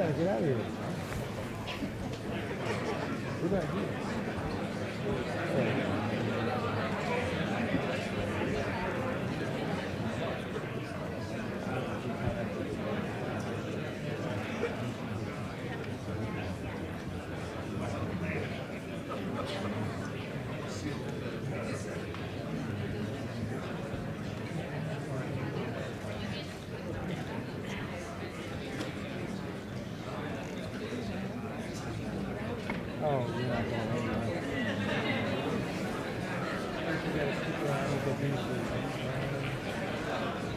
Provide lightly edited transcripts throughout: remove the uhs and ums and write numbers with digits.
gotta get out of here. Get back here. Oh, you're not going anywhere.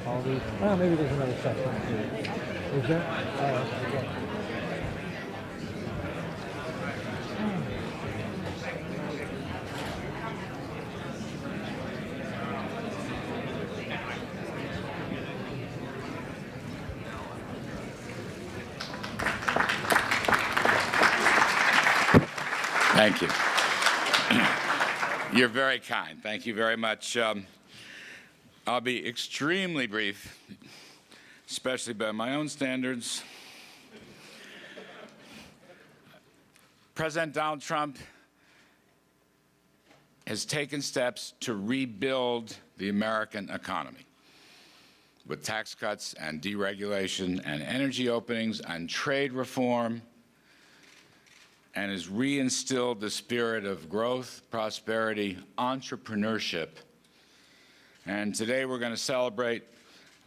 All these. Oh, maybe there's another section. Is there? Oh, okay. Thank you. You're very kind. Thank you very much. I'll be extremely brief, especially by my own standards. President Donald Trump has taken steps to rebuild the American economy with tax cuts and deregulation and energy openings and trade reform, and has reinstilled the spirit of growth, prosperity, entrepreneurship. And today we're going to celebrate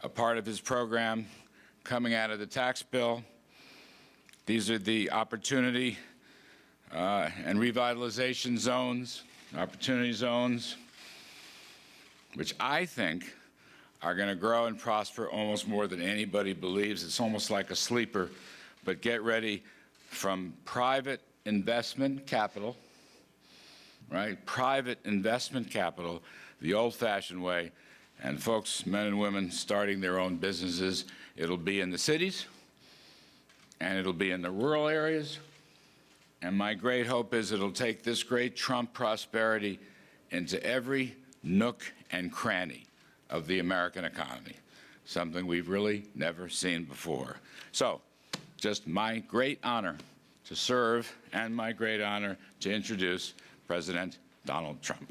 a part of his program coming out of the tax bill. These are the opportunity and revitalization zones, opportunity zones, which I think are going to grow and prosper almost more than anybody believes. It's almost like a sleeper, but get ready from private investment capital, right? Private investment capital, the old-fashioned way, and folks, men and women, starting their own businesses. It'll be in the cities, and it'll be in the rural areas, and my great hope is it'll take this great Trump prosperity into every nook and cranny of the American economy, something we've really never seen before. So, just my great honor to serve, and my great honor to introduce President Donald Trump.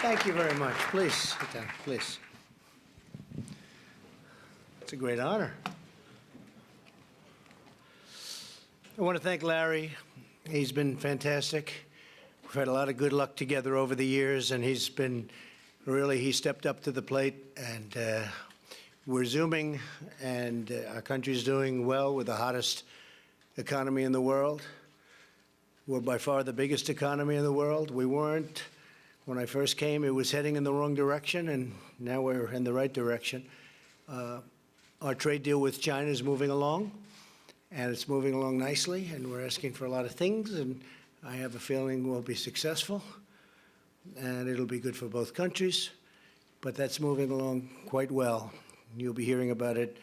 Thank you very much. Please sit down, please. It's a great honor. I want to thank Larry. He's been fantastic. We've had a lot of good luck together over the years, and he's been really, he stepped up to the plate, and we're zooming, and our country's doing well with the hottest economy in the world. We're by far the biggest economy in the world. We weren't. When I first came, it was heading in the wrong direction, and now we're in the right direction. Our trade deal with China is moving along. And it's moving along nicely, and we're asking for a lot of things, and I have a feeling we'll be successful, and it'll be good for both countries. But that's moving along quite well. You'll be hearing about it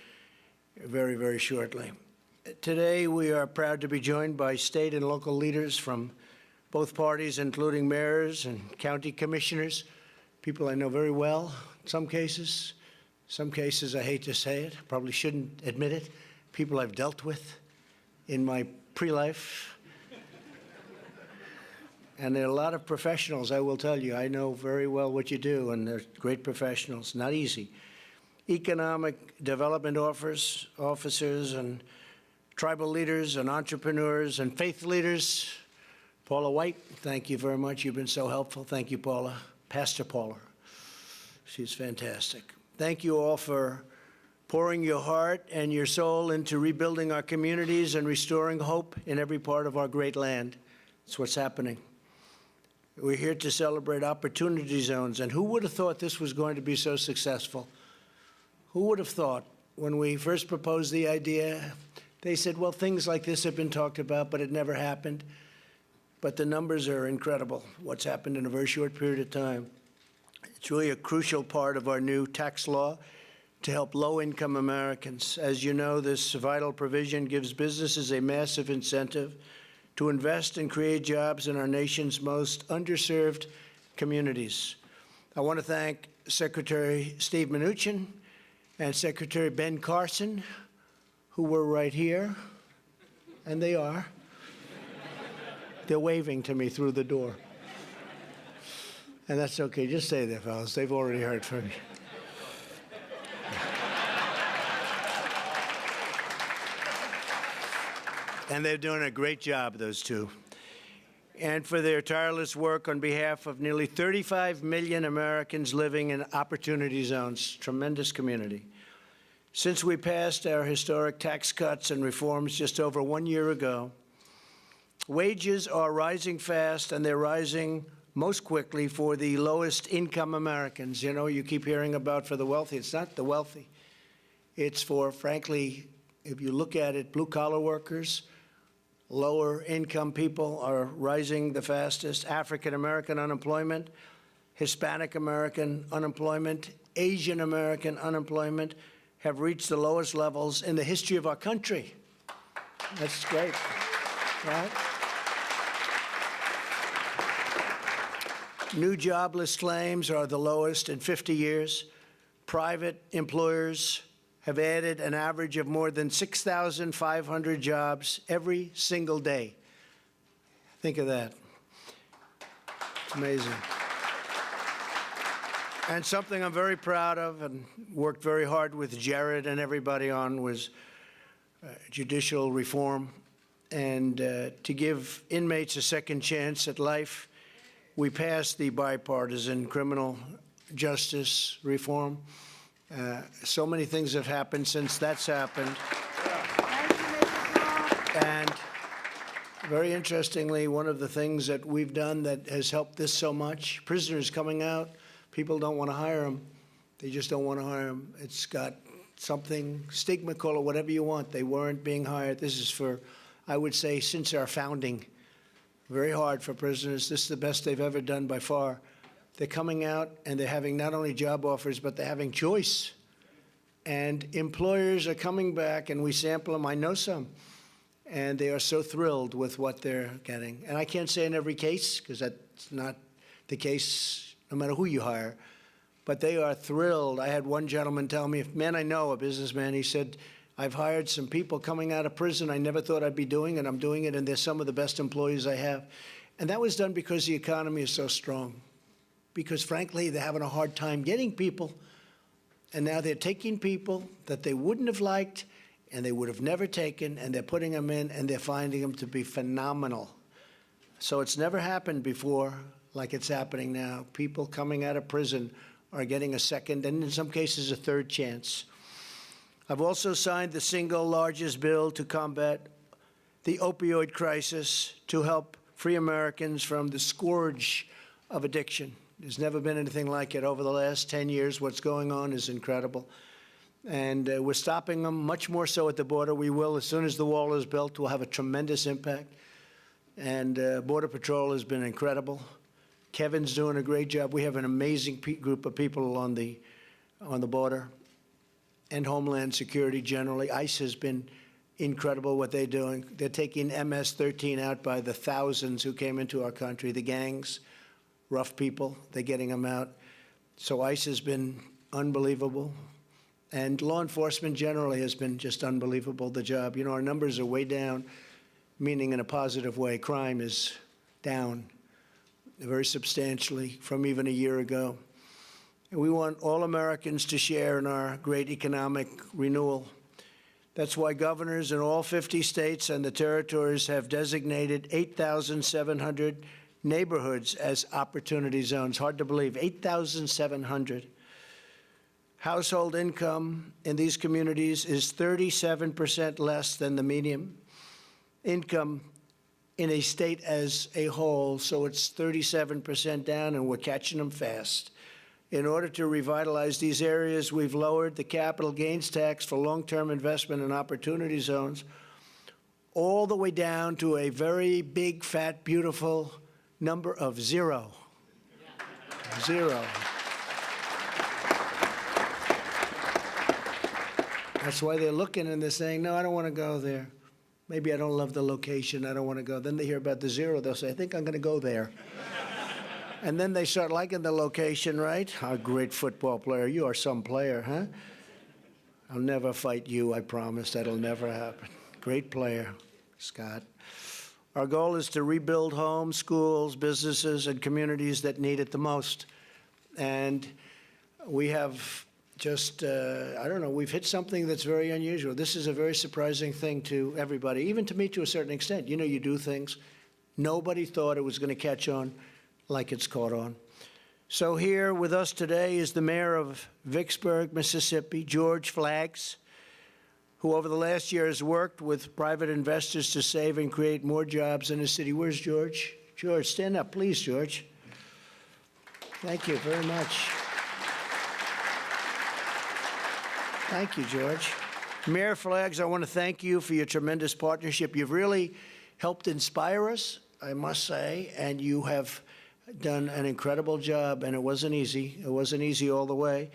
very, very shortly. Today, we are proud to be joined by state and local leaders from both parties, including mayors and county commissioners, people I know very well in some cases. Some cases, I hate to say it, probably shouldn't admit it, people I've dealt with in my pre-life. And there are a lot of professionals, I will tell you. I know very well what you do, and they're great professionals, not easy. Economic development officers and tribal leaders and entrepreneurs and faith leaders. Paula White, thank you very much. You've been so helpful. Thank you, Paula. Pastor Paula. She's fantastic. Thank you all for pouring your heart and your soul into rebuilding our communities and restoring hope in every part of our great land. That's what's happening. We're here to celebrate opportunity zones, and who would have thought this was going to be so successful? Who would have thought when we first proposed the idea, they said, well, things like this have been talked about, but it never happened. But the numbers are incredible, what's happened in a very short period of time. It's really a crucial part of our new tax law to help low-income Americans. As you know, this vital provision gives businesses a massive incentive to invest and create jobs in our nation's most underserved communities. I want to thank Secretary Steve Mnuchin and Secretary Ben Carson, who were right here, and they are. They're waving to me through the door. And that's okay. Just stay there, fellas. They've already heard from me. And they're doing a great job, those two. And for their tireless work on behalf of nearly 35 million Americans living in opportunity zones. Tremendous community. Since we passed our historic tax cuts and reforms just over 1 year ago, wages are rising fast, and they're rising most quickly for the lowest income Americans. You know, you keep hearing about for the wealthy. It's not the wealthy. It's for, frankly, if you look at it, blue-collar workers, lower income people are rising the fastest. African American unemployment, Hispanic American unemployment, Asian American unemployment have reached the lowest levels in the history of our country. That's great, right? New jobless claims are the lowest in 50 years. Private employers have added an average of more than 6,500 jobs every single day. Think of that. It's amazing. And something I'm very proud of and worked very hard with Jared and everybody on was judicial reform. And to give inmates a second chance at life, we passed the bipartisan criminal justice reform. So many things have happened since that's happened. And very interestingly, one of the things that we've done that has helped this so much, prisoners coming out, people don't want to hire them. They just don't want to hire them. It's got something, stigma, call it whatever you want. They weren't being hired. This is for, I would say, since our founding. Very hard for prisoners. This is the best they've ever done by far. They're coming out and they're having not only job offers, but they're having choice. And employers are coming back, and we sample them. I know some. And they are so thrilled with what they're getting. And I can't say in every case, because that's not the case no matter who you hire. But they are thrilled. I had one gentleman tell me, man, I know, a businessman, he said, I've hired some people coming out of prison I never thought I'd be doing, and I'm doing it, and they're some of the best employees I have. And that was done because the economy is so strong. Because, frankly, they're having a hard time getting people. And now they're taking people that they wouldn't have liked and they would have never taken, and they're putting them in, and they're finding them to be phenomenal. So it's never happened before like it's happening now. People coming out of prison are getting a second, and in some cases a third chance. I've also signed the single largest bill to combat the opioid crisis to help free Americans from the scourge of addiction. There's never been anything like it over the last 10 years. What's going on is incredible. And we're stopping them much more so at the border. We will, as soon as the wall is built, we'll have a tremendous impact. And Border Patrol has been incredible. Kevin's doing a great job. We have an amazing group of people on the border, and Homeland Security generally. ICE has been incredible what they're doing. They're taking MS-13 out by the thousands who came into our country, the gangs, rough people. They're getting them out. So ICE has been unbelievable. And law enforcement generally has been just unbelievable, the job. You know, our numbers are way down, meaning in a positive way. Crime is down very substantially from even a year ago. And we want all Americans to share in our great economic renewal. That's why governors in all 50 states and the territories have designated 8,700 neighborhoods as opportunity zones. Hard to believe, 8,700. Household income in these communities is 37% less than the median income in a state as a whole, so it's 37% down, and we're catching them fast. In order to revitalize these areas, we've lowered the capital gains tax for long-term investment in opportunity zones all the way down to a very big, fat, beautiful number of zero. Zero. That's why they're looking and they're saying, no, I don't want to go there. Maybe I don't love the location. I don't want to go. Then they hear about the zero. They'll say, I think I'm going to go there. And then they start liking the location, right? A great football player. You are some player, huh? I'll never fight you, I promise. That'll never happen. Great player, Scott. Our goal is to rebuild homes, schools, businesses, and communities that need it the most. And we have just, I don't know, we've hit something that's very unusual. This is a very surprising thing to everybody, even to me to a certain extent. You know, you do things. Nobody thought it was going to catch on like it's caught on. So here with us today is the mayor of Vicksburg, Mississippi, George Flaggs, who over the last year has worked with private investors to save and create more jobs in the city. Where's George? George, stand up, please, George. Thank you very much. Thank you, George. Mayor Flaggs, I want to thank you for your tremendous partnership. You've really helped inspire us, I must say, and you have done an incredible job, and it wasn't easy. It wasn't easy all the way.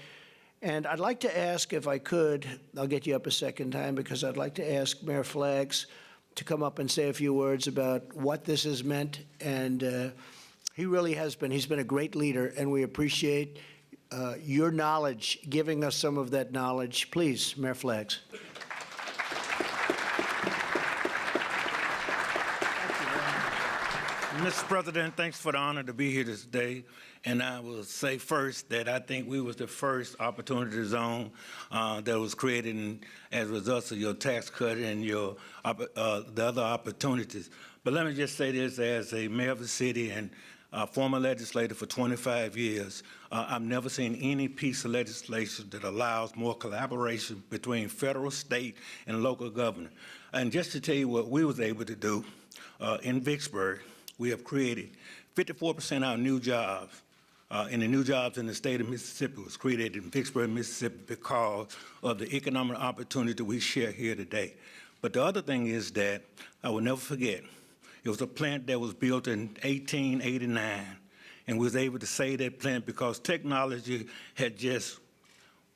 And I'd like to ask, if I could, I'll get you up a second time, because I'd like to ask Mayor Flaggs to come up and say a few words about what this has meant. And he really has been. He's been a great leader, and we appreciate your knowledge, giving us some of that knowledge. Please, Mayor Flaggs. Mr. President, thanks for the honor to be here today. And I will say first that I think we was the first opportunity zone that was created as a result of your tax cut and your the other opportunities. But let me just say this, as a mayor of the city and former legislator for 25 years, I've never seen any piece of legislation that allows more collaboration between federal, state, and local government. And just to tell you what we was able to do in Vicksburg, we have created 54% of our new jobs, and the new jobs in the state of Mississippi was created in Vicksburg, Mississippi, because of the economic opportunity we share here today. But the other thing is that I will never forget, it was a plant that was built in 1889, and we was able to save that plant because technology had just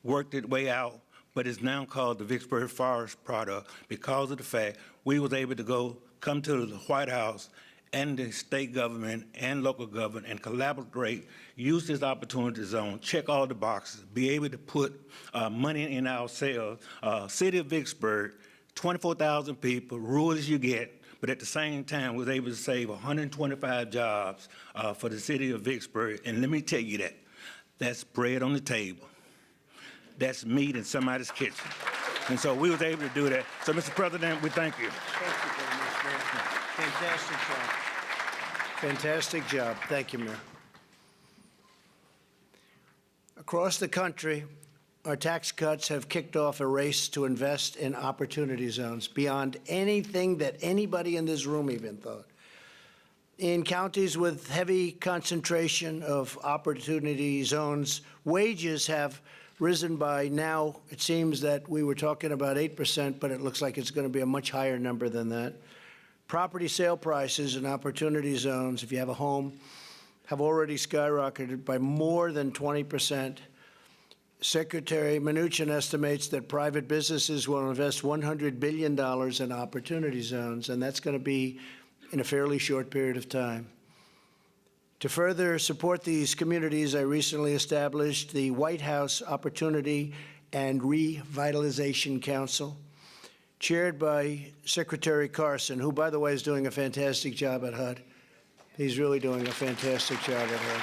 worked its way out, but it's now called the Vicksburg Forest Product because of the fact we was able to come to the White House and the state government and local government and collaborate, use this opportunity zone, check all the boxes, be able to put money in our sales. City of Vicksburg, 24,000 people, rural as you get, but at the same time was able to save 125 jobs for the city of Vicksburg. And let me tell you that's bread on the table. That's meat in somebody's kitchen. And so we was able to do that. So, Mr. President, we thank you. Thank you very much, Mayor. Fantastic job. Fantastic job. Thank you, Mayor. Across the country, our tax cuts have kicked off a race to invest in opportunity zones beyond anything that anybody in this room even thought. In counties with heavy concentration of opportunity zones, wages have risen by now, it seems that we were talking about 8%, but it looks like it's going to be a much higher number than that. Property sale prices in opportunity zones, if you have a home, have already skyrocketed by more than 20%. Secretary Mnuchin estimates that private businesses will invest $100 billion in opportunity zones, and that's going to be in a fairly short period of time. To further support these communities, I recently established the White House Opportunity and Revitalization Council, chaired by Secretary Carson, who, by the way, is doing a fantastic job at HUD. He's really doing a fantastic job at HUD.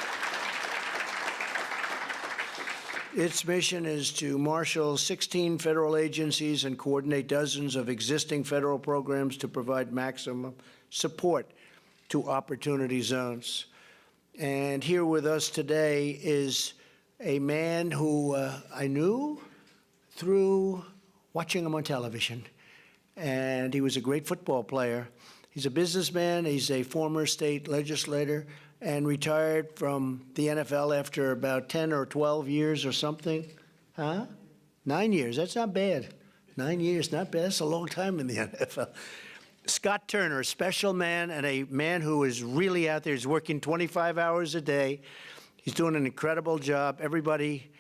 Its mission is to marshal 16 federal agencies and coordinate dozens of existing federal programs to provide maximum support to opportunity zones. And here with us today is a man who I knew through watching him on television. And he was a great football player. He's a businessman. He's a former state legislator and retired from the NFL after about 10 or 12 years or something. Huh? 9 years. That's not bad. 9 years, not bad. That's a long time in the NFL. Scott Turner, a special man and a man who is really out there. He's working 25 hours a day. He's doing an incredible job. Everybody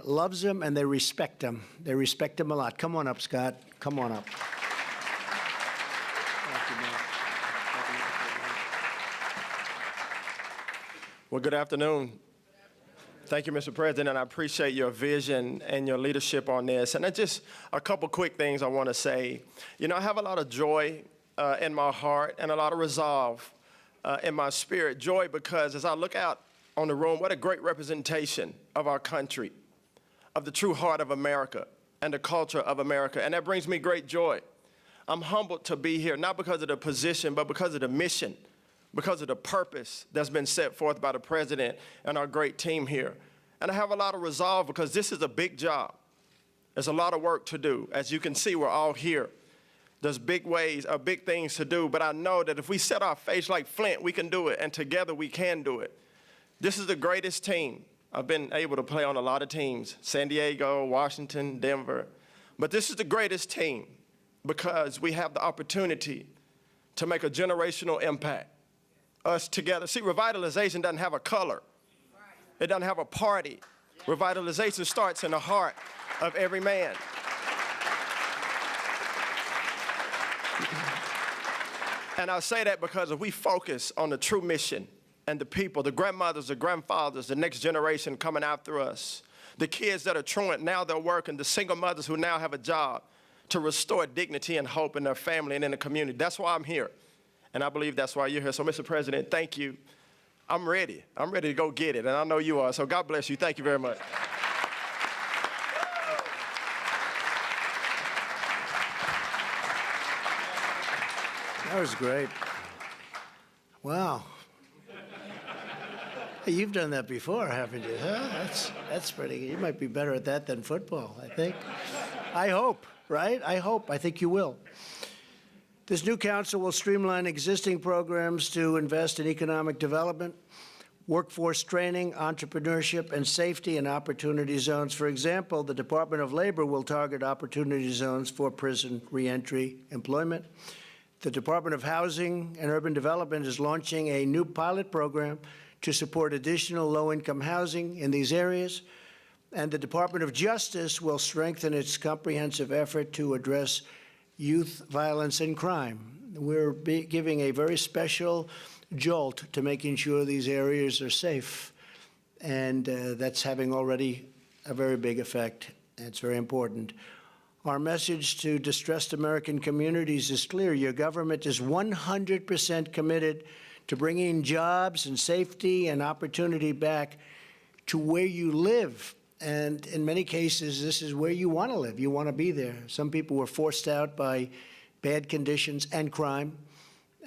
loves him, and they respect him. They respect him a lot. Come on up, Scott. Come on up. Well, good afternoon. Thank you, Mr. President, and I appreciate your vision and your leadership on this. And just a couple quick things I want to say. You know, I have a lot of joy in my heart and a lot of resolve in my spirit. Joy because as I look out on the room, what a great representation of our country, of the true heart of America and the culture of America. And that brings me great joy. I'm humbled to be here, not because of the position, but because of the mission, because of the purpose that's been set forth by the president and our great team here. And I have a lot of resolve because this is a big job. There's a lot of work to do. As you can see, we're all here. There's big things to do, but I know that if we set our face like flint, we can do it, and together we can do it. This is the greatest team. I've been able to play on a lot of teams, San Diego, Washington, Denver, but this is the greatest team because we have the opportunity to make a generational impact. Us together. See, revitalization doesn't have a color. It doesn't have a party. Revitalization starts in the heart of every man. And I say that because if we focus on the true mission and the people, the grandmothers, the grandfathers, the next generation coming after us, the kids that are truant, now they're working, the single mothers who now have a job to restore dignity and hope in their family and in the community. That's why I'm here. And I believe that's why you're here. So, Mr. President, thank you. I'm ready. I'm ready to go get it, and I know you are. So God bless you. Thank you very much. That was great. Wow. Hey, you've done that before, haven't you? Huh? That's pretty good. You might be better at that than football, I think. I hope, right? I hope. I think you will. This new council will streamline existing programs to invest in economic development, workforce training, entrepreneurship, and safety and opportunity zones. For example, the Department of Labor will target opportunity zones for prison reentry employment. The Department of Housing and Urban Development is launching a new pilot program to support additional low-income housing in these areas. And the Department of Justice will strengthen its comprehensive effort to address youth violence and crime. We're giving a very special jolt to making sure these areas are safe. And that's having already a very big effect. It's very important. Our message to distressed American communities is clear. Your government is 100% committed to bringing jobs and safety and opportunity back to where you live. And in many cases, this is where you want to live. You want to be there. Some people were forced out by bad conditions and crime,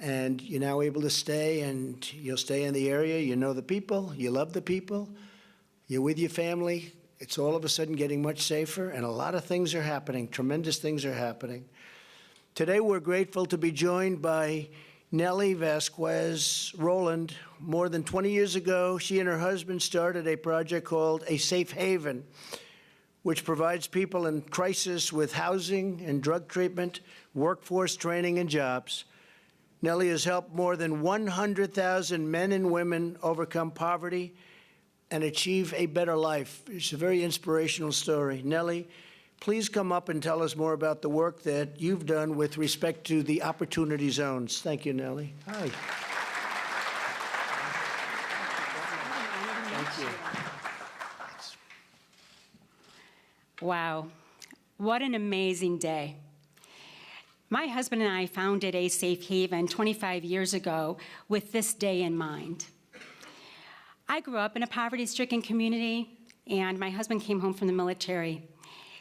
and you're now able to stay, and you'll stay in the area. You know the people. You love the people. You're with your family. It's all of a sudden getting much safer, and a lot of things are happening. Tremendous things are happening. Today, we're grateful to be joined by Nellie Rowland. More than 20 years ago, she and her husband started a project called A Safe Haven, which provides people in crisis with housing and drug treatment, workforce training, and jobs. Nellie has helped more than 100,000 men and women overcome poverty and achieve a better life. It's a very inspirational story. Nellie, please come up and tell us more about the work that you've done with respect to the opportunity zones. Thank you, Nellie. Hi. Thank you. Wow, what an amazing day. My husband and I founded A Safe Haven 25 years ago with this day in mind. I grew up in a poverty-stricken community, and my husband came home from the military.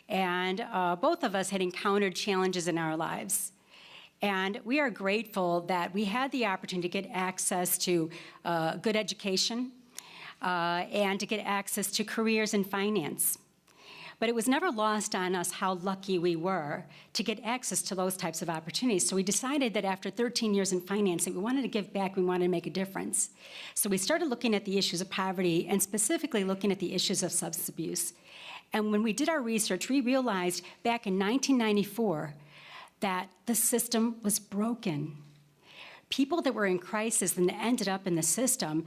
And both of us had encountered challenges in our lives. And we are grateful that we had the opportunity to get access to good education and to get access to careers in finance. But it was never lost on us how lucky we were to get access to those types of opportunities. So we decided that after 13 years in finance, that we wanted to give back, we wanted to make a difference. So we started looking at the issues of poverty and specifically looking at the issues of substance abuse. And when we did our research, we realized back in 1994 that the system was broken. People that were in crisis and ended up in the system,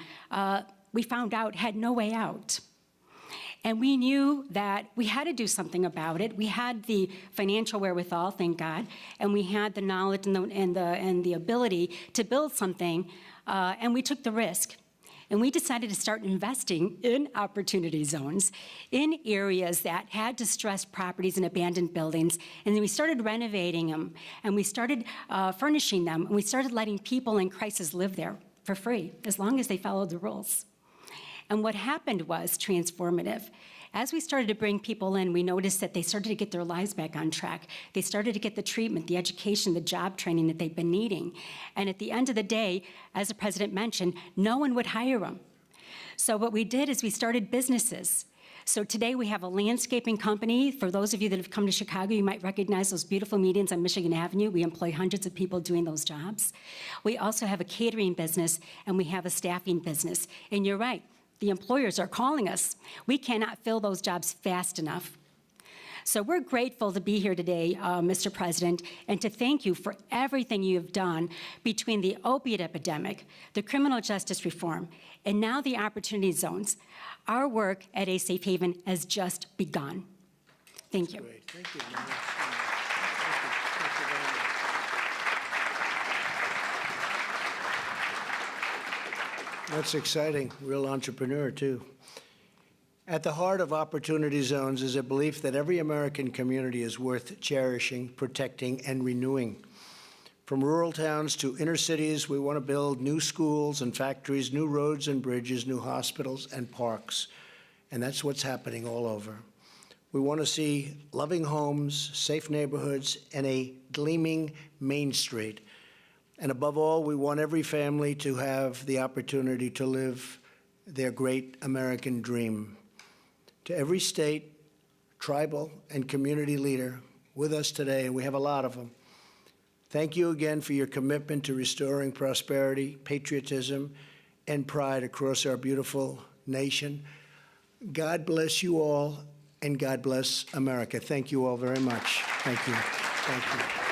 we found out had no way out. And we knew that we had to do something about it. We had the financial wherewithal, thank God, and we had the knowledge and the ability to build something, and we took the risk. And we decided to start investing in opportunity zones, in areas that had distressed properties and abandoned buildings. And then we started renovating them, and we started furnishing them, and we started letting people in crisis live there for free, as long as they followed the rules. And what happened was transformative. As we started to bring people in, we noticed that they started to get their lives back on track. They started to get the treatment, the education, the job training that they've been needing. And at the end of the day, as the president mentioned, no one would hire them. So what we did is we started businesses. So today we have a landscaping company. For those of you that have come to Chicago, you might recognize those beautiful medians on Michigan Avenue. We employ hundreds of people doing those jobs. We also have a catering business, and we have a staffing business. And you're right. The employers are calling us. We cannot fill those jobs fast enough. So we're grateful to be here today, Mr. President, and to thank you for everything you have done between the opiate epidemic, the criminal justice reform, and now the opportunity zones. Our work at A Safe Haven has just begun. Thank you. Great. Thank you. That's exciting. Real entrepreneur, too. At the heart of Opportunity Zones is a belief that every American community is worth cherishing, protecting, and renewing. From rural towns to inner cities, we want to build new schools and factories, new roads and bridges, new hospitals and parks. And that's what's happening all over. We want to see loving homes, safe neighborhoods, and a gleaming Main Street. And above all, we want every family to have the opportunity to live their great American dream. To every state, tribal, and community leader with us today, and we have a lot of them, thank you again for your commitment to restoring prosperity, patriotism, and pride across our beautiful nation. God bless you all, and God bless America. Thank you all very much. Thank you. Thank you.